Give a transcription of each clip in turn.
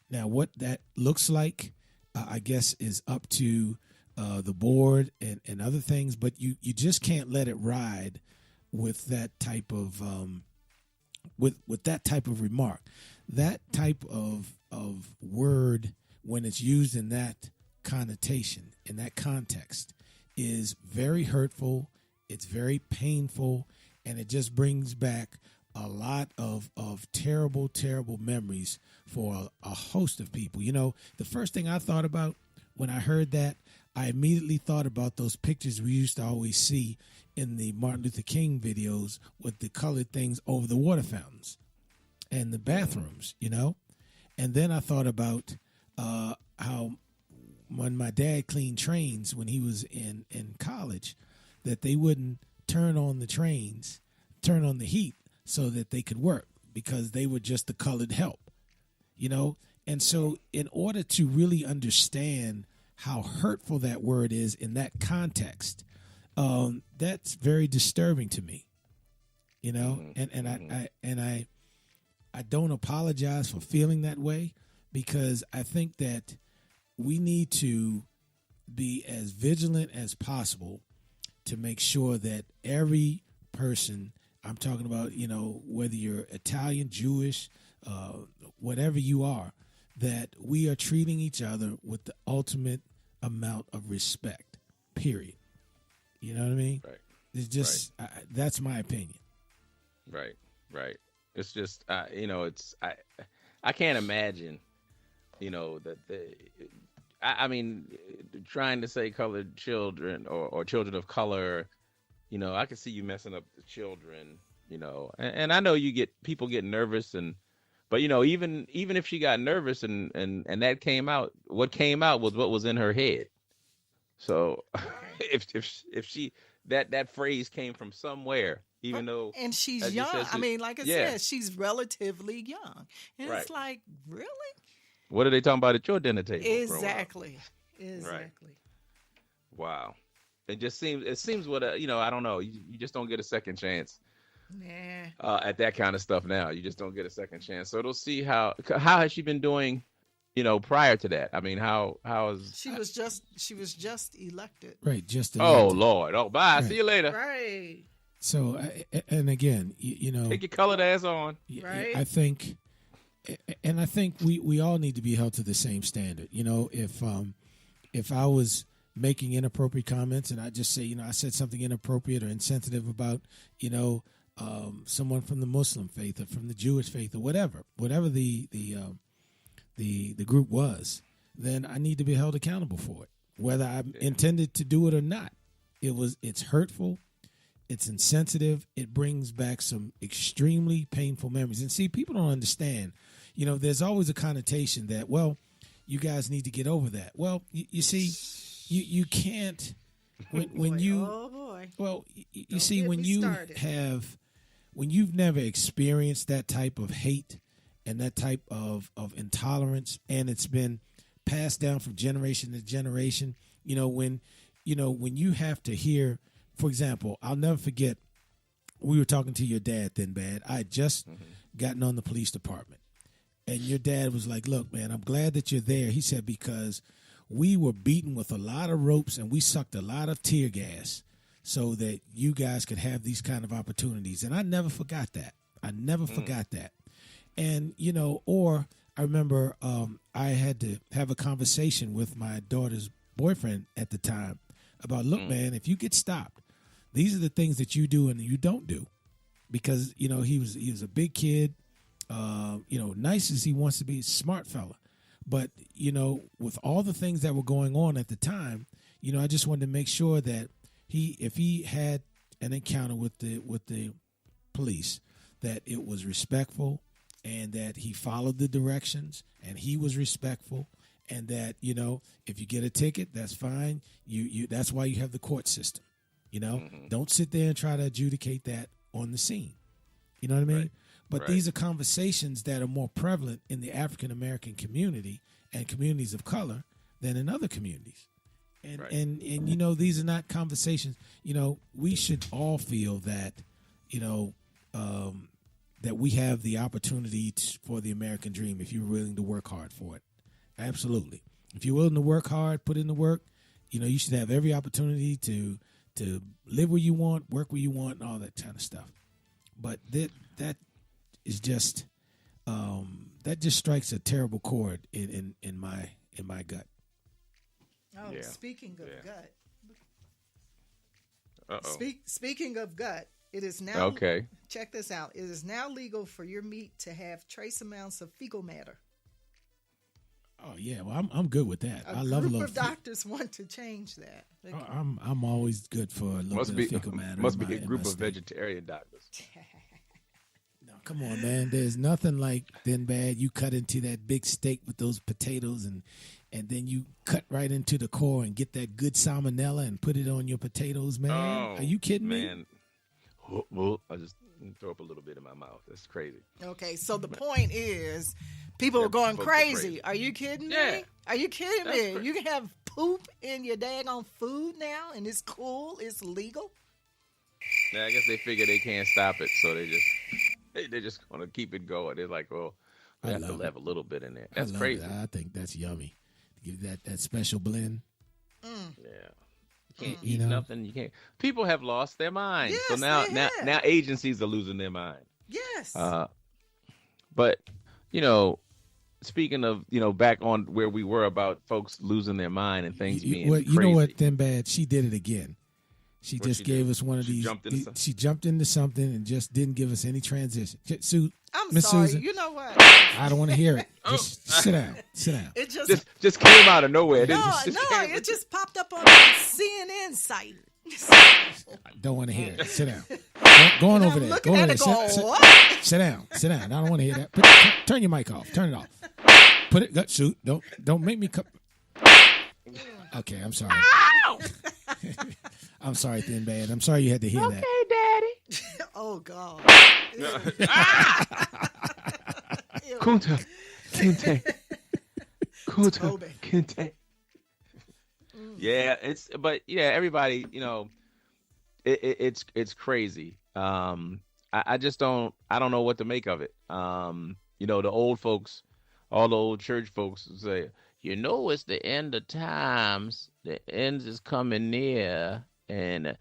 Now, what that looks like, I guess, is up to the board and other things. But you just can't let it ride with that type of with that type of remark, that type of word when it's used in that connotation, in that context, is very hurtful. It's very painful, and it just brings back a lot of terrible, terrible memories for a host of people. You know, the first thing I thought about when I heard that, I immediately thought about those pictures we used to always see in the Martin Luther King videos with the colored things over the water fountains and the bathrooms, you know? And then I thought about how when my dad cleaned trains when he was in college, that they wouldn't turn on the trains, turn on the heat so that they could work because they were just the colored help, you know? And so in order to really understand how hurtful that word is in that context, that's very disturbing to me, you know? And I don't apologize for feeling that way, because I think that we need to be as vigilant as possible to make sure that every person, I'm talking about, you know, whether you're Italian, Jewish, whatever you are, that we are treating each other with the ultimate amount of respect, period. You know what I mean? Right. It's just, that's my opinion. Right. It's just, you know, I can't imagine, you know, that I mean, trying to say colored children or children of color, you know, I can see you messing up the children, you know, and I know people get nervous, but you know, even if she got nervous and that came out, what came out was what was in her head. So if she, that phrase came from somewhere, even though, and she's young. I mean, like I said, she's relatively young, and it's like, really? What are they talking about at your dinner table? Exactly. Right. Wow. It seems what, you know, I don't know. You just don't get a second chance. Nah. At that kind of stuff now. You just don't get a second chance. So they'll see how has she been doing, you know, prior to that? I mean, how is she was just elected. Right, just elected. Oh Lord. Oh, bye. Right. See you later. Right. So and again, you know, take your colored ass on. Right. I think we all need to be held to the same standard. You know, if I was making inappropriate comments and I just say, you know, I said something inappropriate or insensitive about, you know, someone from the Muslim faith or from the Jewish faith or whatever the group was, then I need to be held accountable for it, whether I intended to do it or not. It's hurtful. It's insensitive. It brings back some extremely painful memories. And see, people don't understand, you know, there's always a connotation that, well, you guys need to get over that. Well, you see, you can't, when you, oh boy. Well, you see, when you've never experienced that type of hate and that type of intolerance, and it's been passed down from generation to generation, you know, when you have to hear, for example, I'll never forget, we were talking to your dad then, Bad. I had just gotten on the police department. And your dad was like, look, man, I'm glad that you're there. He said, because we were beaten with a lot of ropes and we sucked a lot of tear gas so that you guys could have these kind of opportunities. And I never forgot that. Forgot that. And, you know, or I remember I had to have a conversation with my daughter's boyfriend at the time about, look, man, if you get stopped, these are the things that you do and you don't do. Because, you know, he was a big kid, you know, nice as he wants to be, smart fella. But, you know, with all the things that were going on at the time, you know, I just wanted to make sure that if he had an encounter with the police, that it was respectful and that he followed the directions and he was respectful, and that, you know, if you get a ticket, that's fine. You that's why you have the court system. You know, don't sit there and try to adjudicate that on the scene. You know what I mean? Right. But these are conversations that are more prevalent in the African American community and communities of color than in other communities. And you know, these are not conversations. You know, we should all feel that, you know, that we have the opportunity for the American dream if you're willing to work hard for it. Absolutely. If you're willing to work hard, put in the work, you should have every opportunity to live where you want, work where you want, and all that kind of stuff. But that is just that just strikes a terrible chord in my gut. Oh, yeah. Speaking of gut. Uh-oh. Speaking of gut, it is now okay. Check this out. It is now legal for your meat to have trace amounts of fecal matter. Oh yeah, well I'm good with that. I love a group of doctors want to change that. I'm always good for a little bit of fecal matter. Must be a group of vegetarian doctors. No, come on, man. There's nothing like then bad. You cut into that big steak with those potatoes and then you cut right into the core and get that good salmonella and put it on your potatoes, man. Oh, are you kidding me? Well, I just throw up a little bit in my mouth. That's crazy. Okay, so the point is, people are going crazy. Are you kidding me? Are you kidding me? You can have poop in your daggone food now, and it's cool. It's legal. Yeah, I guess they figure they can't stop it, so they're just gonna keep it going. They're like, well, we have to have a little bit in there. That's crazy. I think that's yummy. Give that special blend. Yeah. You can't eat nothing. You can't. People have lost their minds. Yes, so now agencies are losing their mind. Yes. But speaking of back on where we were about folks losing their mind and things being crazy. You know what? Then bad. She did it again. She just gave us one of these. She jumped into something and just didn't give us any transition. I'm Miss sorry. Susan, you know what? I don't want to hear it. Just sit down. Sit down. It just came out of nowhere. It just popped up on the CNN site. Don't want to hear it. Sit down. Go on over there. Go over there. Sit down. Sit down. I don't want to hear that. Turn your mic off. Turn it off. Put it. Shoot. Don't make me. Okay. I'm sorry. I'm sorry, Thin Bad. I'm sorry you had to hear that. Okay, Daddy. Oh God. Kunta. Kinte. Yeah, everybody, it's crazy. I just don't know what to make of it. The old folks, all the old church folks say, it's the end of times. The end is coming near. And,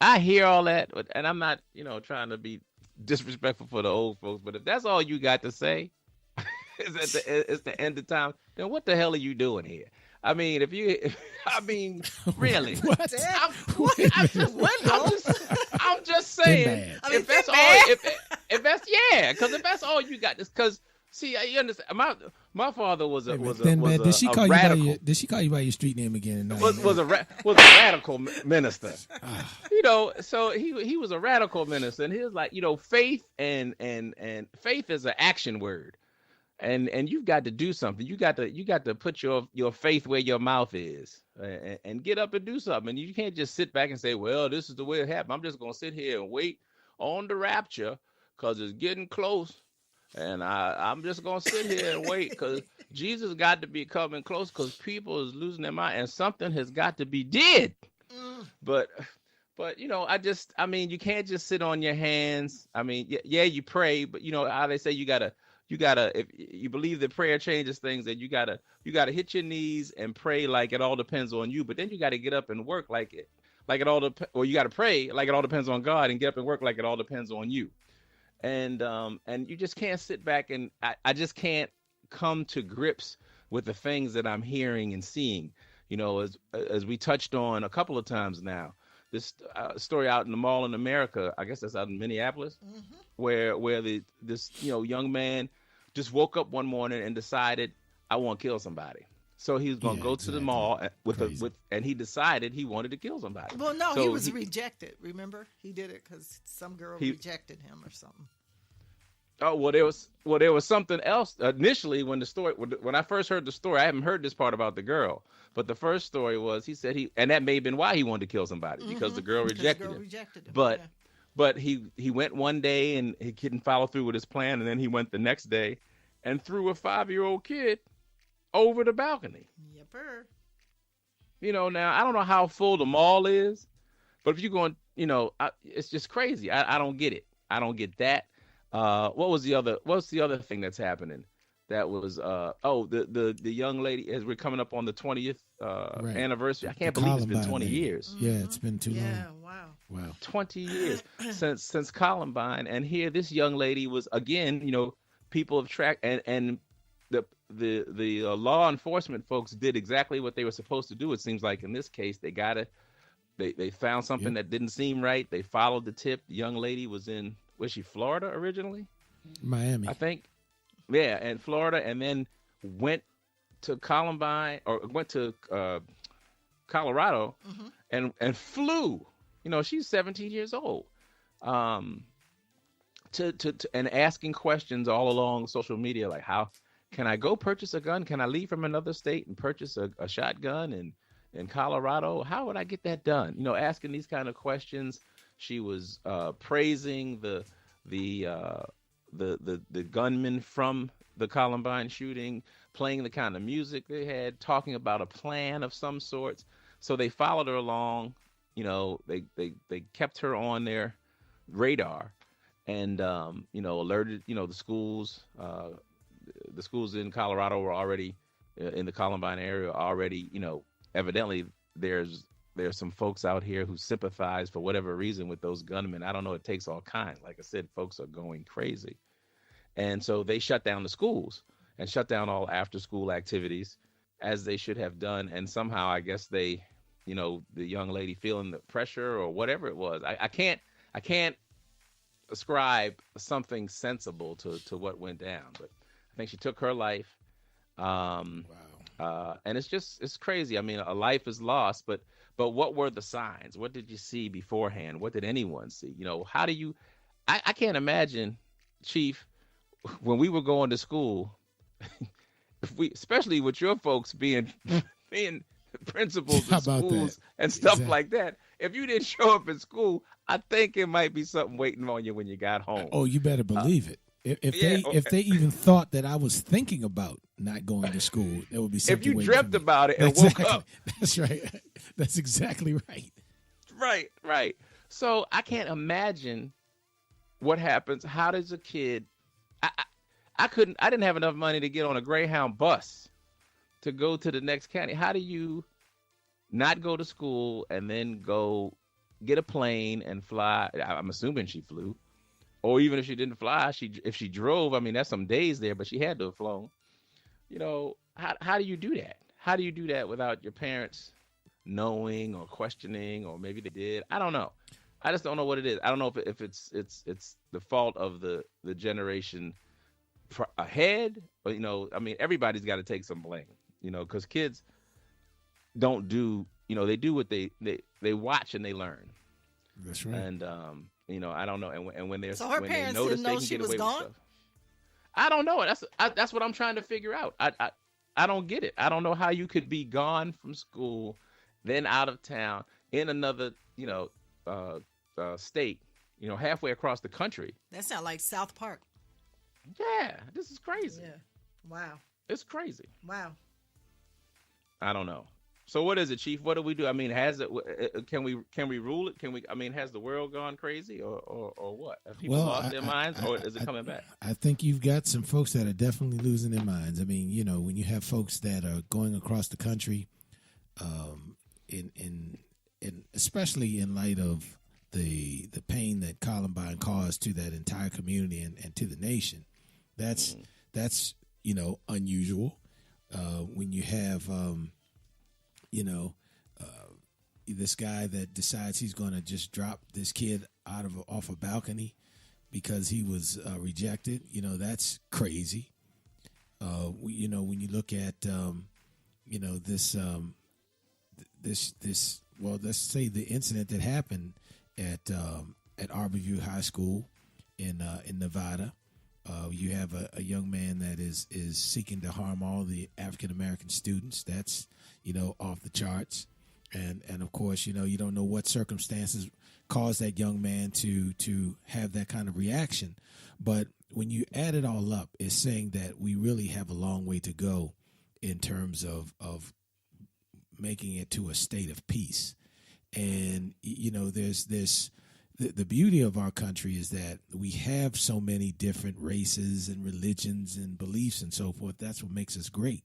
I hear all that, and I'm not, trying to be disrespectful for the old folks, but if that's all you got to say, it's the end of time, then what the hell are you doing here? I mean, really. What? I'm just saying, if that's all you got, because see, you understand. My father was a did she call radical. Did she call you by your street name again? Was a radical minister. So he was a radical minister, and he was like, faith and faith is an action word, and you've got to do something. You got to put your faith where your mouth is, and get up and do something. And you can't just sit back and say, well, this is the way it happened. I'm just gonna sit here and wait on the rapture because it's getting close. And I'm just going to sit here and wait because Jesus got to be coming close because people is losing their mind and something has got to be did. But you can't just sit on your hands. I mean, yeah, you pray, but how they say you gotta, if you believe that prayer changes things, then you gotta hit your knees and pray like it all depends on you. But then you got to get up and work or you got to pray like it all depends on God and get up and work like it all depends on you. And you just can't sit back and I just can't come to grips with the things that I'm hearing and seeing, as we touched on a couple of times now, this story out in the mall in America, I guess that's out in Minneapolis, where this young man just woke up one morning and decided I want to kill somebody. So he was going to go to the mall and he decided he wanted to kill somebody. Well, no, he was rejected. Remember, he did it because some girl rejected him or something. Oh well, there was something else initially when I first heard the story. I haven't heard this part about the girl, but the first story was he said and that may have been why he wanted to kill somebody because the girl rejected him. But he went one day and he couldn't follow through with his plan, and then he went the next day and threw a 5-year-old kid over the balcony. Yepper. Now I don't know how full the mall is, but if you're going, it's just crazy. I don't get it. I don't get that. What's the other thing that's happening? That was the young lady, as we're coming up on the 20th Right. anniversary. I can't The believe it's been Columbine 20 lady. years. Yeah, it's been too long. Yeah, wow. Wow. 20 years since Columbine, and here this young lady was again. People have tracked, and the law enforcement folks did exactly what they were supposed to do. It seems like in this case they found something that didn't seem right. They followed the tip. The young lady was she Florida originally? Miami, I think. Yeah, and Florida, and then went to Columbine or went to Colorado, and flew. She's 17 years old. To and asking questions all along social media, like, how can I go purchase a gun? Can I leave from another state and purchase a shotgun in Colorado? How would I get that done? Asking these kind of questions. She was praising the gunman from the Columbine shooting, playing the kind of music they had, talking about a plan of some sorts. So they followed her along. They kept her on their radar, and alerted the schools. The schools in Colorado were already in the Columbine area already. Evidently there's some folks out here who sympathize for whatever reason with those gunmen. I don't know. It takes all kinds. Like I said, folks are going crazy. And so they shut down the schools and shut down all after school activities, as they should have done. And somehow, I guess the young lady feeling the pressure or whatever it was. I can't ascribe something sensible to what went down, but I think she took her life. And it's crazy. I mean, a life is lost, but what were the signs? What did you see beforehand? What did anyone see? How do you, I can't imagine, Chief, when we were going to school, especially with your folks being principals of schools and stuff like that, if you didn't show up in school, I think it might be something waiting on you when you got home. Oh, you better believe it. If they even thought that I was thinking about not going to school, there would be something. If you dreamt about it and woke up. That's right. That's exactly right. Right. So I can't imagine what happens. How does a kid? I didn't have enough money to get on a Greyhound bus to go to the next county. How do you not go to school and then go get a plane and fly? I'm assuming she flew. Or even if she didn't fly, if she drove, I mean, that's some days there, but she had to have flown. How do you do that? How do you do that without your parents knowing or questioning, or maybe they did? I don't know. I just don't know what it is. I don't know if it's the fault of the generation ahead, or I mean, everybody's got to take some blame, because kids don't do, they do what they watch and they learn. That's right. And I don't know. And when they're so her when parents they notice didn't know they can she get was away gone? with stuff. I don't know. That's what I'm trying to figure out. I don't get it. I don't know how you could be gone from school, then out of town in another state, halfway across the country. That sounds like South Park. Yeah, this is crazy. Yeah. Wow. It's crazy. Wow. I don't know. So what is it, Chief? What do we do? I mean, can we rule it? Has the world gone crazy or what? Have people lost their minds, or is it coming back? I think you've got some folks that are definitely losing their minds. I mean, when you have folks that are going across the country, in especially in light of the pain that Columbine caused to that entire community and to the nation, that's unusual. When you have this guy that decides he's going to just drop this kid off a balcony because he was rejected, that's crazy. When you look at this well, let's say the incident that happened at Arborview High School in Nevada. You have a young man that is seeking to harm all the African American students. That's off the charts, and of course you don't know what circumstances caused that young man to have that kind of reaction. But when you add it all up, it's saying that we really have a long way to go in terms of making it to a state of peace. And there's the beauty of our country is that we have so many different races and religions and beliefs and so forth. That's what makes us great.